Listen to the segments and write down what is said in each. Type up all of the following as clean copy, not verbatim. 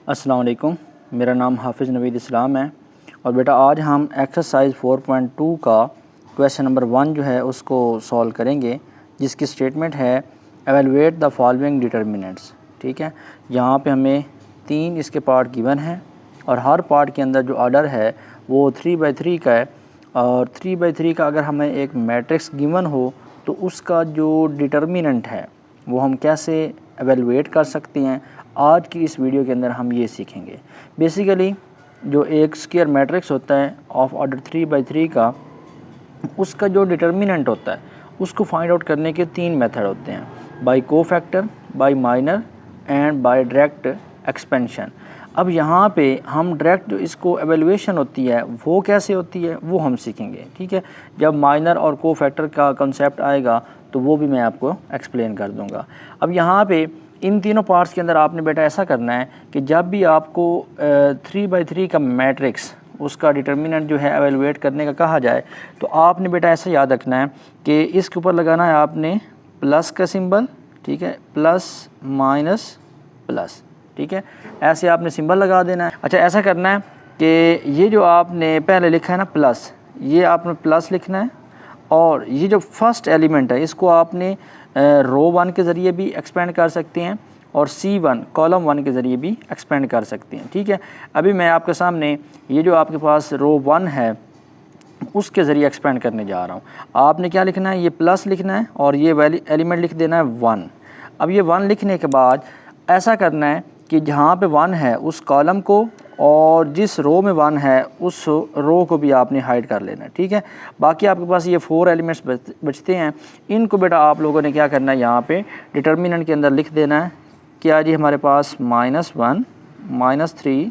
अस्सलाम वालेकुम, मेरा नाम हाफिज़ नवीद इस्लाम है और बेटा आज हम एक्सरसाइज 4.2 का क्वेश्चन नंबर 1 जो है उसको सॉल्व करेंगे, जिसकी स्टेटमेंट है एवेलुएट द फॉलोइंग डिटर्मिनेंट्स। ठीक है, यहाँ पे हमें 3 इसके पार्ट गिवन हैं और हर पार्ट के अंदर जो ऑर्डर है वो 3/3 का है और 3/3 का अगर हमें एक मैट्रिक्स गिवन हो तो उसका जो डिटर्मिनेंट है वो हम कैसे एवेलुएट कर सकते हैं। आज की इस वीडियो के अंदर हम ये सीखेंगे। बेसिकली जो एक स्क्वायर मैट्रिक्स होता है ऑफ ऑर्डर 3/3 का, उसका जो डिटर्मिनेंट होता है उसको फाइंड आउट करने के 3 मेथड होते हैं, by cofactor, by minor and by direct expansion. अब यहाँ पे हम डायरेक्ट जो इसको एवेलुएशन होती है वो कैसे होती है वो हम सीखेंगे। ठीक है, जब माइनर और कोफैक्टर का कंसेप्ट आएगा तो वो भी मैं आपको एक्सप्लेन कर दूँगा। अब यहाँ पे इन तीनों पार्ट्स के अंदर आपने बेटा ऐसा करना है कि जब भी आपको 3/3 का मैट्रिक्स उसका डिटर्मिनेंट जो है एवेलुएट करने का कहा जाए तो आपने बेटा ऐसा याद रखना है कि इसके ऊपर लगाना है आपने प्लस का सिंबल। ठीक है, प्लस माइनस प्लस। ठीक है, ऐसे आपने सिंबल लगा देना है। अच्छा, ऐसा करना है कि ये जो आपने पहले लिखा है ना प्लस, ये आपने प्लस लिखना है और ये जो फर्स्ट एलिमेंट है इसको आपने रो 1 के ज़रिए भी एक्सपेंड कर सकते हैं और C1 कॉलम 1 के ज़रिए भी एक्सपेंड कर सकते हैं। ठीक है, अभी मैं आपके सामने ये जो आपके पास रो 1 है उसके ज़रिए एक्सपेंड करने जा रहा हूँ। आपने क्या लिखना है, ये प्लस लिखना है और ये वैली एलिमेंट लिख देना है 1। अब ये 1 लिखने के बाद ऐसा करना है कि जहाँ पे 1 है उस कॉलम को और जिस रो में 1 है उस रो को भी आपने हाइड कर लेना है। ठीक है, बाकी आपके पास ये 4 एलिमेंट्स बचते हैं, इनको बेटा आप लोगों ने क्या करना है, यहाँ पे डिटर्मिनेंट के अंदर लिख देना है। क्या जी, हमारे पास -1 -3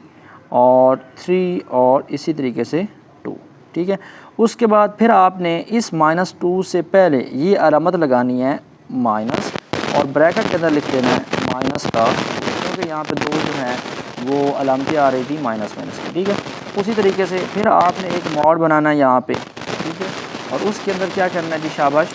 और 3 और इसी तरीके से 2। ठीक है, उसके बाद फिर आपने इस -2 से पहले ये अलामत लगानी है माइनस और ब्रैकेट के अंदर लिख देना है माइनस का, क्योंकि यहाँ पे 2 जो है वो अलामतें आ रही थी माइनस माइनस की। ठीक है, उसी तरीके से फिर आपने एक मॉड बनाना है यहाँ पे। ठीक है, और उसके अंदर क्या करना है जी, शाबाश,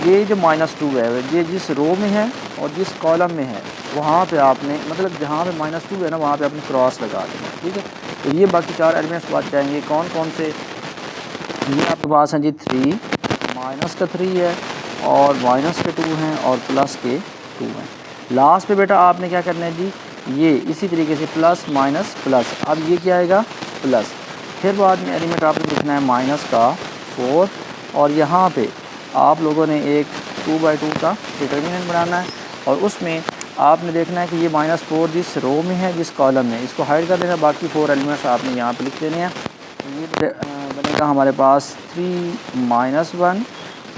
ये जो -2 है ये जिस रो में है और जिस कॉलम में है वहाँ पे आपने मतलब जहाँ पे -2 है ना वहाँ पे आपने क्रॉस लगा देना। ठीक है, तो ये बाकी 4 एलिमेंट्स बच जाएंगे। कौन कौन से, ये आपके पास हैं जी 3, माइनस का 3 है और माइनस के 2 हैं और प्लस के 2 हैं। लास्ट पे बेटा आपने क्या करना है जी, ये इसी तरीके से प्लस माइनस प्लस, अब ये क्या आएगा प्लस, फिर बाद में एलिमेंट आपने लिखना है माइनस का 4 और यहाँ पे आप लोगों ने एक 2/2 का डिटर्मिनेंट बनाना है और उसमें आपने देखना है कि ये -4 जिस रो में है जिस कॉलम में, इसको हाइड कर देना। बाकी 4 एलिमेंट्स आपने यहाँ पे लिख देने हैं। ये बनेगा हमारे पास 3 -1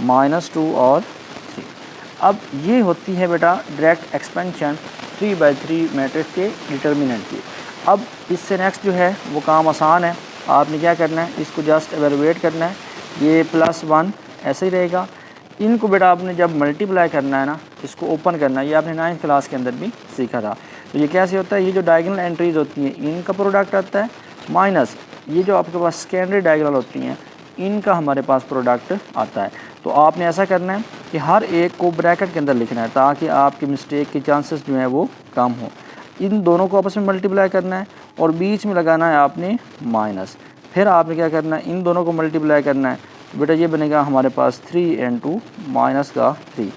-2 और 3। अब ये होती है बेटा डायरेक्ट एक्सपेंशन 3/3 मैट्रिक्स के डिटर्मिनेंट की। अब इससे नेक्स्ट जो है वो काम आसान है। आपने क्या करना है, इसको जस्ट एवेलुएट करना है। ये +1 ऐसे ही रहेगा। इनको बेटा आपने जब मल्टीप्लाई करना है ना, इसको ओपन करना है, ये आपने 9th क्लास के अंदर भी सीखा था। तो ये कैसे होता है, ये जो डायगोनल एंट्रीज होती हैं इनका प्रोडक्ट आता है माइनस ये जो आपके पास सेकेंडरी डायगोनल होती हैं इनका हमारे पास प्रोडक्ट आता है। तो आपने ऐसा करना है कि हर एक को ब्रैकेट के अंदर लिखना है ताकि आपकी मिस्टेक के चांसेस जो हैं वो कम हो। इन दोनों को आपस में मल्टीप्लाई करना है और बीच में लगाना है आपने माइनस। फिर आपने क्या करना है, इन दोनों को मल्टीप्लाई करना है। बेटा ये बनेगा हमारे पास 3 × 2 -3।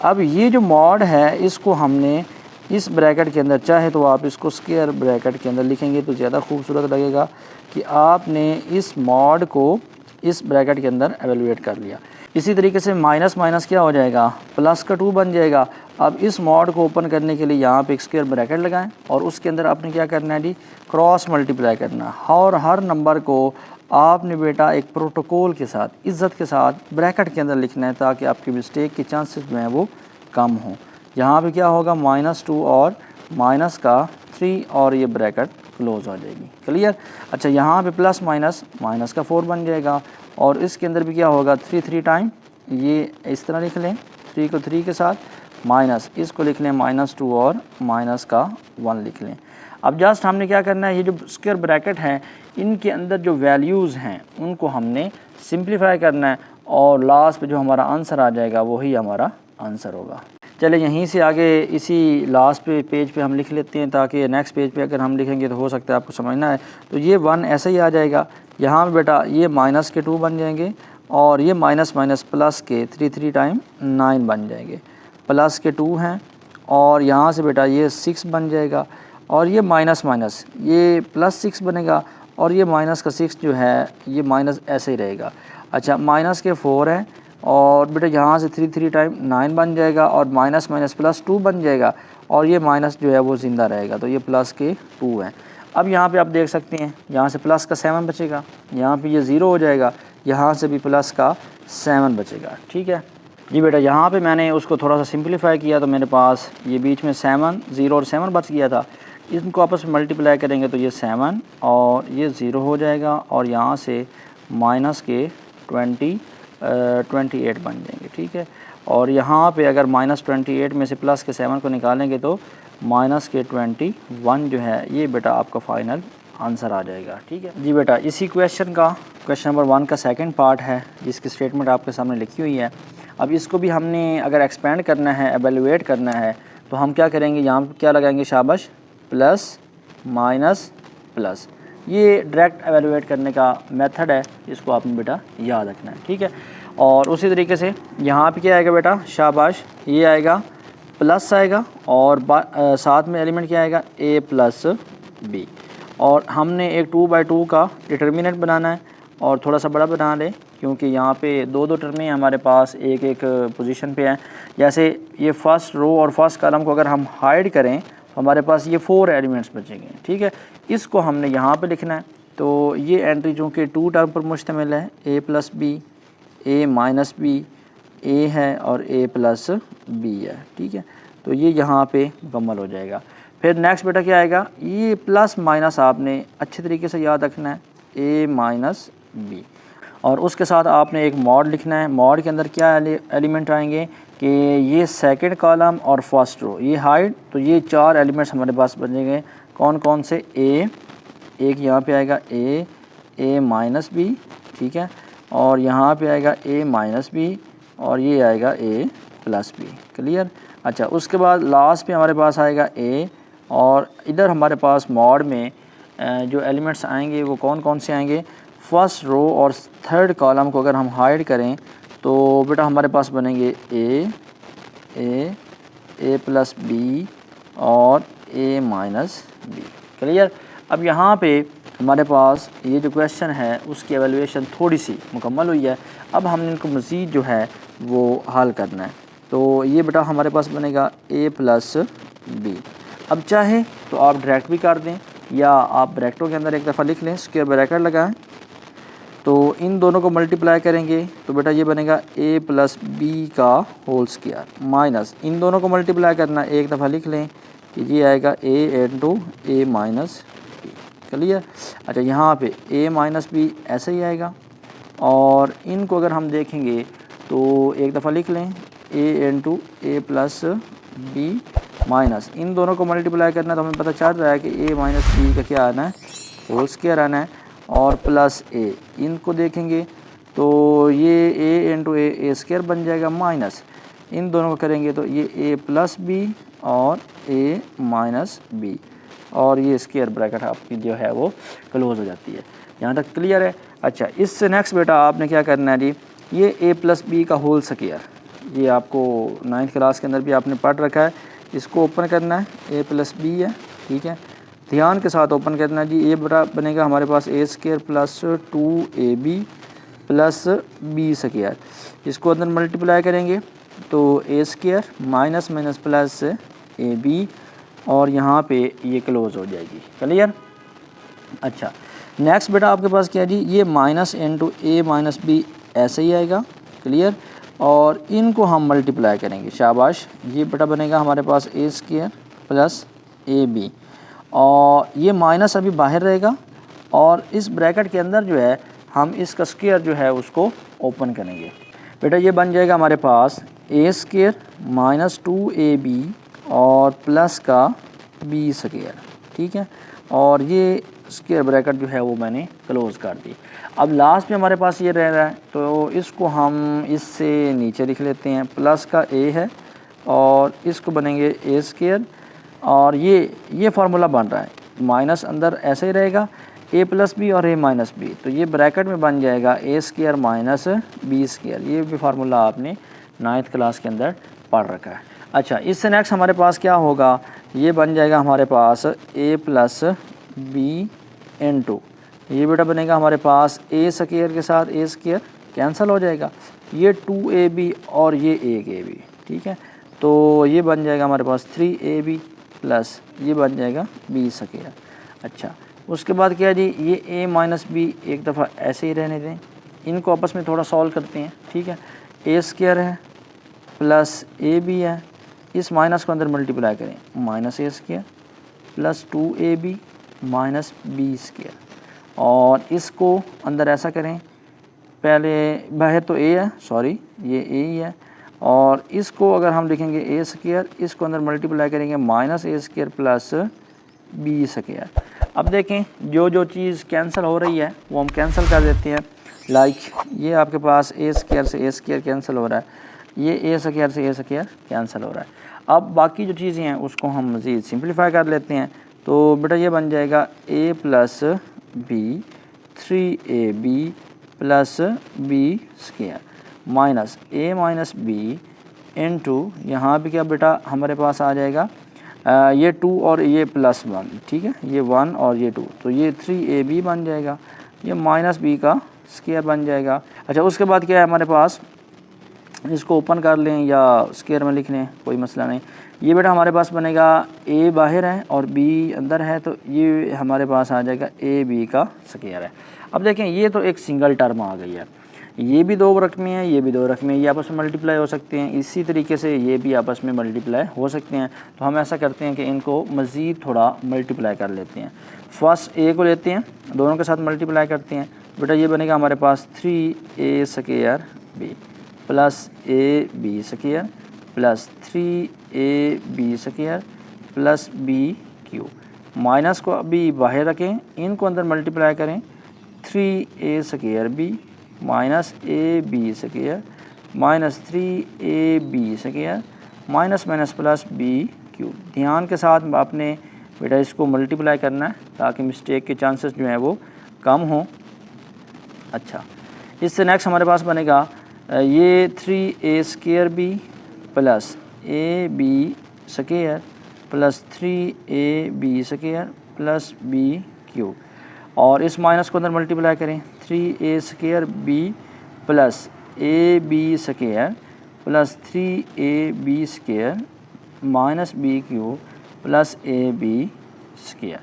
अब ये जो मॉड है इसको हमने इस ब्रैकेट के अंदर, चाहे तो आप इसको स्क्वायर ब्रैकेट के अंदर लिखेंगे तो ज़्यादा खूबसूरत लगेगा कि आपने इस मॉड को इस ब्रैकेट के अंदर एवेलुएट कर लिया। इसी तरीके से माइनस माइनस क्या हो जाएगा, प्लस का 2 बन जाएगा। अब इस मॉड को ओपन करने के लिए यहाँ पे एक स्क्वायर ब्रैकेट लगाएं और उसके अंदर आपने क्या करना है जी, क्रॉस मल्टीप्लाई करना है और हर नंबर को आपने बेटा एक प्रोटोकॉल के साथ, इज़्ज़त के साथ ब्रैकेट के अंदर लिखना है ताकि आपकी मिस्टेक के चांसेस जो हैं वो कम हों। यहाँ पे क्या होगा, -2 और माइनस का 3 और ये ब्रैकेट क्लोज हो जाएगी। क्लियर। अच्छा, यहाँ पे प्लस माइनस माइनस का 4 बन जाएगा और इसके अंदर भी क्या होगा, 3 टाइम ये इस तरह लिख लें, 3 को 3 के साथ माइनस, इसको लिख लें -2 और माइनस का 1 लिख लें। अब जस्ट हमने क्या करना है, ये जो स्क्वायर ब्रैकेट हैं इनके अंदर जो वैल्यूज़ हैं उनको हमने सिंप्लीफाई करना है और लास्ट पे जो हमारा आंसर आ जाएगा वही हमारा आंसर होगा। चले यहीं से आगे इसी लास्ट पेज पे हम लिख लेते हैं, ताकि नेक्स्ट पेज पे अगर हम लिखेंगे तो हो सकता है आपको समझना है। तो ये 1 ऐसे ही आ जाएगा। यहाँ पे बेटा ये माइनस के 2 बन जाएंगे और ये माइनस माइनस प्लस के 3 टाइम 9 बन जाएंगे। प्लस के 2 हैं और यहाँ से बेटा ये 6 बन जाएगा और ये माइनस माइनस ये प्लस 6 बनेगा और ये माइनस का 6 जो है ये माइनस ऐसे ही रहेगा। अच्छा माइनस के 4 हैं और बेटा यहाँ से 3 टाइम 9 बन जाएगा और माइनस माइनस प्लस 2 बन जाएगा और ये माइनस जो है वो ज़िंदा रहेगा, तो ये प्लस के 2 हैं। अब यहाँ पे आप देख सकते हैं यहाँ से प्लस का 7 बचेगा, यहाँ पे ये 0 हो जाएगा, यहाँ से भी प्लस का 7 बचेगा। ठीक है जी बेटा, यहाँ पे मैंने उसको थोड़ा सा सिंपलीफाई किया तो मेरे पास ये बीच में 7 0 और 7 बच गया था। इनको आपस में मल्टीप्लाई करेंगे तो ये 7 और ये 0 हो जाएगा और यहाँ से माइनस के 28 बन जाएंगे। ठीक है, और यहाँ पे अगर -28 में से प्लस के 7 को निकालेंगे तो माइनस के 21 जो है ये बेटा आपका फाइनल आंसर आ जाएगा। ठीक है जी बेटा, इसी क्वेश्चन नंबर 1 का सेकंड पार्ट है जिसकी स्टेटमेंट आपके सामने लिखी हुई है। अब इसको भी हमने अगर एक्सपेंड करना है, एवेलुएट करना है, तो हम क्या करेंगे, यहाँ पे क्या लगाएंगे, शाबाश, प्लस माइनस प्लस। ये डायरेक्ट एवेलुएट करने का मेथड है, इसको आपने बेटा याद रखना है। ठीक है, और उसी तरीके से यहाँ पे क्या आएगा बेटा, शाबाश, ये आएगा प्लस आएगा और साथ में एलिमेंट क्या आएगा, a प्लस बी। और हमने एक 2/2 का डिटर्मिनेंट बनाना है और थोड़ा सा बड़ा बना लें क्योंकि यहाँ पे दो टर्में हमारे पास एक एक पोजीशन पे हैं। जैसे ये फर्स्ट रो और फर्स्ट कॉलम को अगर हम हाइड करें तो हमारे पास ये 4 एलिमेंट्स बचेंगे। ठीक है, इसको हमने यहाँ पे लिखना है। तो ये एंट्री चूँकि 2 टर्म पर मुश्तमिल है, a plus b, a minus b, a है और a प्लस बी है। ठीक है, तो ये यहाँ पे मुकम्मल हो जाएगा। फिर नेक्स्ट बेटा क्या आएगा, ये प्लस माइनस आपने अच्छे तरीके से याद रखना है, a माइनस बी, और उसके साथ आपने एक मॉड लिखना है। मॉड के अंदर क्या एलिमेंट आएंगे कि ये सेकंड कॉलम और फर्स्ट रो, ये हाइड, तो ये 4 एलिमेंट्स हमारे पास बनेंगे। कौन कौन से, एक यहाँ पे आएगा a माइनस बी, ठीक है, और यहाँ पे आएगा a माइनस बी और ये आएगा a प्लस बी। क्लियर। अच्छा, उसके बाद लास्ट पे हमारे पास आएगा a और इधर हमारे पास मॉड में जो एलिमेंट्स आएंगे वो कौन कौन से आएंगे, फर्स्ट रो और थर्ड कॉलम को अगर हम हाइड करें तो बेटा हमारे पास बनेंगे a प्लस बी और a माइनस बी। क्लियर। अब यहाँ पे हमारे पास ये जो क्वेश्चन है उसकी एवेलुएशन थोड़ी सी मुकम्मल हुई है। अब हमने इनको मज़ीद जो है वो हल करना है। तो ये बेटा हमारे पास बनेगा a प्लस बी। अब चाहे तो आप डायरेक्ट भी कर दें या आप ब्रैकेटों के अंदर एक दफ़ा लिख लें, स्क्वायर ब्रैकेट लगाएं, तो इन दोनों को मल्टीप्लाई करेंगे तो बेटा ये बनेगा a प्लस बी का होल स्क्वायर माइनस, इन दोनों को मल्टीप्लाई करना, एक दफ़ा लिख लें कि ये आएगा a into a minus b. Clear. अच्छा, यहाँ पे a माइनस बी ऐसे ही आएगा और इनको अगर हम देखेंगे तो एक दफ़ा लिख लें a into a plus B minus, इन दोनों को मल्टीप्लाई करना तो हमें पता चल रहा है कि a माइनस बी का क्या आना है, होल स्क्वायर आना है, और प्लस a, इनको देखेंगे तो ये a इंटू a स्क्वायर बन जाएगा माइनस, इन दोनों को करेंगे तो ये a प्लस बी और a माइनस बी, और ये स्क्वायर ब्रैकेट आपकी जो है वो क्लोज हो जाती है। यहाँ तक क्लियर है। अच्छा, इससे नेक्स्ट बेटा आपने क्या करना है जी, ये a प्लस बी का होल स्क्वायर, ये आपको 9th क्लास के अंदर भी आपने पढ़ रखा है, इसको ओपन करना है, a प्लस बी है, ठीक है, ध्यान के साथ ओपन करना है जी। ये बड़ा बनेगा हमारे पास a square plus 2ab plus b square, इसको अंदर मल्टीप्लाई करेंगे तो a square minus minus plus ab, और यहाँ पे ये क्लोज हो जाएगी। क्लियर। अच्छा, नेक्स्ट बेटा आपके पास क्या है जी, ये minus into a minus b ऐसे ही आएगा। क्लियर। और इनको हम मल्टीप्लाई करेंगे, शाबाश, ये बेटा बनेगा हमारे पास a स्क्वायर प्लस ab, और ये माइनस अभी बाहर रहेगा और इस ब्रैकेट के अंदर जो है हम इसका स्क्वायर जो है उसको ओपन करेंगे। बेटा ये बन जाएगा हमारे पास a स्क्वायर माइनस 2ab और प्लस का b स्क्वायर, ठीक है, और ये स्क्वायर ब्रैकेट जो है वो मैंने क्लोज़ कर दी। अब लास्ट में हमारे पास ये रह रहा है तो इसको हम इससे नीचे लिख लेते हैं, प्लस का a है और इसको बनेंगे ए स्केयर, और ये फार्मूला बन रहा है, माइनस अंदर ऐसे ही रहेगा, ए प्लस बी और ए माइनस बी, तो ये ब्रैकेट में बन जाएगा ए स्केयर माइनस बी स्केयर। ये भी फार्मूला आपने 9th क्लास के अंदर पढ़ रखा है। अच्छा, इससे नेक्स्ट हमारे पास क्या होगा, ये बन जाएगा हमारे पास ए प्लस बी इन टू, ये बेटा बनेगा हमारे पास ए स्केयर के साथ ए स्केयर कैंसिल हो जाएगा, ये 2ab और ये 1ab, ठीक है। तो ये बन जाएगा हमारे पास 3ab प्लस ये बन जाएगा बी स्केयर। अच्छा, उसके बाद क्या है जी, ये a माइनस बी एक दफ़ा ऐसे ही रहने दें, इनको आपस में थोड़ा सॉल्व करते हैं, ठीक है। ए स्केयर है प्लस ए बी है, इस माइनस को अंदर मल्टीप्लाई करें, minus A square plus 2ab minus B square, और इसको अंदर ऐसा करें, पहले बाहर तो ए है, सॉरी ये ए ही है, और इसको अगर हम लिखेंगे ए स्केयर, इसको अंदर मल्टीप्लाई करेंगे minus A square plus B square. अब देखें जो जो चीज़ कैंसिल हो रही है वो हम कैंसिल कर देते हैं। लाइक ये आपके पास ए स्केयर से ए स्केयर कैंसिल हो रहा है, ये ए स्केयर से ए स्केयर कैंसिल हो रहा है। अब बाकी जो चीज़ें हैं उसको हम मज़ीद सिंप्लीफाई कर लेते हैं। तो बेटा ये बन जाएगा A plus B 3ab plus B square minus A minus B into, यहाँ भी क्या बेटा हमारे पास आ जाएगा ये 2 और ये प्लस 1, ठीक है, ये 1 और ये 2, तो ये 3ab बन जाएगा, ये माइनस बी का स्केयर बन जाएगा। अच्छा, उसके बाद क्या है हमारे पास, इसको ओपन कर लें या स्केयर में लिख लें, कोई मसला नहीं। ये बेटा हमारे पास बनेगा ए बाहर है और बी अंदर है, तो ये हमारे पास आ जाएगा ए बी का स्केयर है। अब देखें ये तो एक सिंगल टर्म आ गई है, ये भी 2 रकमें हैं, ये भी 2 रकमें, ये आपस में मल्टीप्लाई हो सकते हैं, इसी तरीके से ये भी आपस में मल्टीप्लाई हो सकते हैं। तो हम ऐसा करते हैं कि इनको मज़ीद थोड़ा मल्टीप्लाई कर लेते हैं। फर्स्ट ए को लेते हैं, दोनों के साथ मल्टीप्लाई करते हैं, बेटा ये बनेगा हमारे पास 3a स्केयर बी प्लस ए b square plus 3ab square plus b cube, minus को अभी बाहर रखें, इनको अंदर मल्टीप्लाई करें, 3a square b minus a b square minus 3ab square minus minus plus b cube. ध्यान के साथ आपने बेटा इसको मल्टीप्लाई करना है ताकि मिस्टेक के चांसेस जो हैं वो कम हों। अच्छा, इससे नेक्स्ट हमारे पास बनेगा ये 3a स्केयर बी प्लस ए b square plus 3ab square plus b cube, और इस माइनस को अंदर मल्टीप्लाई करें, 3a स्केयर बी प्लस ए b square plus 3ab square minus b cube plus ए बी स्केयर।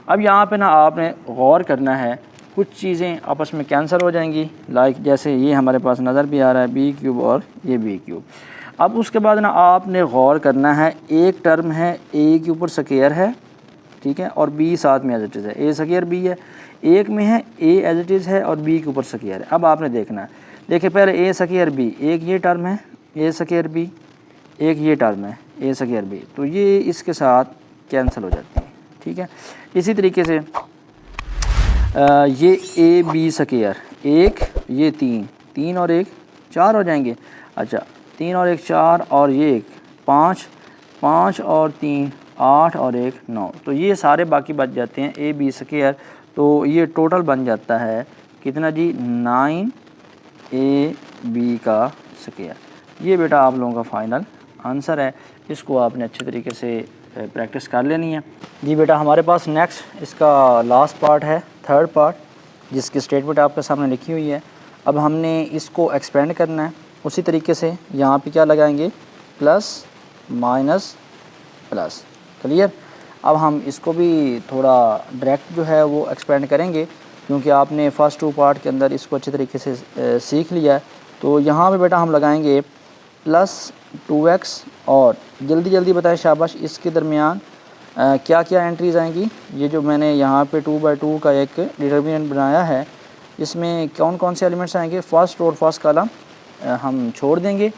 अब यहाँ पे ना आपने गौर करना है, कुछ चीज़ें आपस में कैंसिल हो जाएंगी, लाइक जैसे ये हमारे पास नज़र भी आ रहा है बी क्यूब और ये बी क्यूब। अब उसके बाद ना आपने गौर करना है, एक टर्म है ए के ऊपर स्केयर है, ठीक है, और बी साथ में एज इट इज़ है, ए स्केयर बी है, एक में है ए एज इट इज़ है और बी के ऊपर स्केयर है। अब आपने देखना है, देखिए पहले ए स्केयर बी, एक ये टर्म है ए स्केयर बी, एक ये टर्म है ए स्केयर बी, तो ये इसके साथ कैंसिल हो जाती है, ठीक है। इसी तरीके से ये ए बी स्केयर, एक ये 3 और 1 4 हो जाएंगे। अच्छा, 3 और 1 4 और ये 1 5, 5 और 3 8 और 1 9, तो ये सारे बाकी बच जाते हैं ए बी स्केयर। तो ये टोटल बन जाता है कितना जी, 9ab का स्केयर। ये बेटा आप लोगों का फाइनल आंसर है, इसको आपने अच्छे तरीके से प्रैक्टिस कर लेनी है। जी बेटा हमारे पास नेक्स्ट इसका लास्ट पार्ट है, थर्ड पार्ट, जिसकी स्टेटमेंट आपके सामने लिखी हुई है। अब हमने इसको एक्सपेंड करना है, उसी तरीके से यहाँ पे क्या लगाएंगे, प्लस माइनस प्लस, क्लियर। अब हम इसको भी थोड़ा डायरेक्ट जो है वो एक्सपेंड करेंगे, क्योंकि आपने फ़र्स्ट 2 पार्ट के अंदर इसको अच्छे तरीके से सीख लिया है। तो यहाँ पे बेटा हम लगाएंगे प्लस 2x, और जल्दी जल्दी बताएं शाबाश, इसके दरमियान क्या क्या एंट्रीज़ आएंगी। ये जो मैंने यहाँ पे 2/2 का एक डिटर्मिनेंट बनाया है, इसमें कौन कौन से एलिमेंट्स आएंगे, फर्स्ट रो और फर्स्ट कॉलम हम छोड़ देंगे,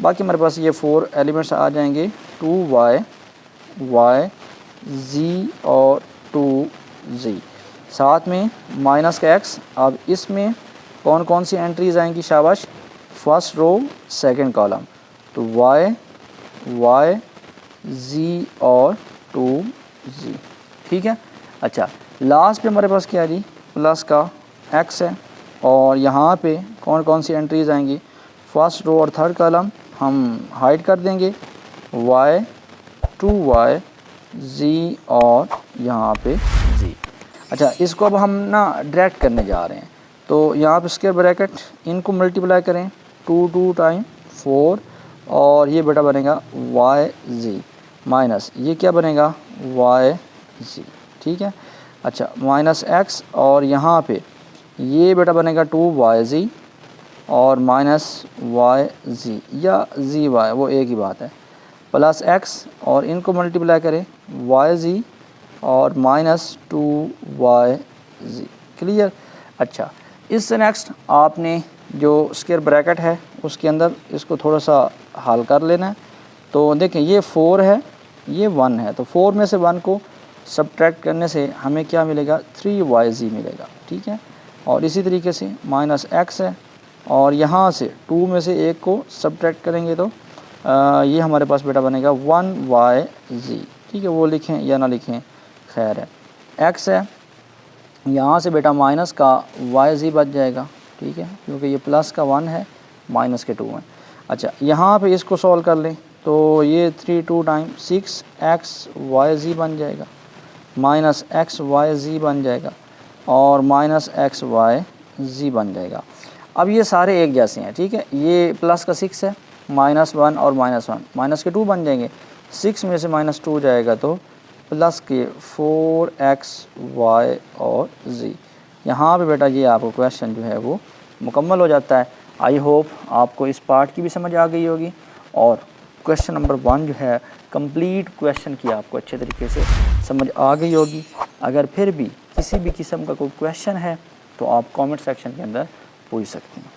बाकी हमारे पास ये 4 एलिमेंट्स आ जाएंगे, 2y y z और 2z, साथ में माइनस का x। अब इसमें कौन कौन सी एंट्रीज़ आएंगी शाबाश, फर्स्ट रो सेकंड कॉलम, तो y वाई जी और 2z, ठीक है। अच्छा, लास्ट पे हमारे पास क्या है जी, प्लस का x है, और यहाँ पे कौन कौन सी एंट्रीज आएंगी, फर्स्ट रो और थर्ड कॉलम हम हाइड कर देंगे, y 2y z और यहाँ पे z। अच्छा, इसको अब हम ना डायरेक्ट करने जा रहे हैं, तो यहाँ पे स्क्वायर ब्रैकेट इनको मल्टीप्लाई करें, 2 टाइम 4 और ये बेटा बनेगा yz माइनस ये क्या बनेगा yz, ठीक है। अच्छा, माइनस x और यहाँ पे ये बेटा बनेगा 2yz और माइनस yz या zy, वो एक ही बात है, प्लस x और इनको मल्टीप्लाई करें yz और माइनस 2yz, क्लियर। अच्छा, इससे नेक्स्ट आपने जो स्क्वायर ब्रैकेट है उसके अंदर इसको थोड़ा सा हल कर लेना है। तो देखें ये 4 है, ये 1 है, तो 4 में से 1 को सब्ट्रैक्ट करने से हमें क्या मिलेगा, 3yz मिलेगा, ठीक है। और इसी तरीके से माइनस x है और यहाँ से 2 में से 1 को सब्ट्रैक्ट करेंगे तो ये हमारे पास बेटा बनेगा 1yz, ठीक है। वो लिखें या ना लिखें, खैर है। x है, यहाँ से बेटा माइनस का yz बच जाएगा, ठीक है, क्योंकि ये प्लस का 1 है, माइनस के 2 हैं। अच्छा, यहाँ पे इसको सॉल्व कर लें तो ये 3 2 टाइम 6xyz बन जाएगा, माइनस xyz बन जाएगा और माइनस xyz बन जाएगा। अब ये सारे एक जैसे हैं, ठीक है। ये प्लस का 6 है, माइनस 1 और माइनस 1, माइनस के 2 बन जाएंगे, 6 में से माइनस 2 जाएगा तो प्लस के 4xy और z। यहाँ पे बेटा ये आपको क्वेश्चन जो है वो मुकम्मल हो जाता है। आई होप आपको इस पार्ट की भी समझ आ गई होगी और क्वेश्चन नंबर 1 जो है कंप्लीट क्वेश्चन की आपको अच्छे तरीके से समझ आ गई होगी। अगर फिर भी किसी भी किस्म का कोई क्वेश्चन है तो आप कमेंट सेक्शन के अंदर पूछ सकते हैं।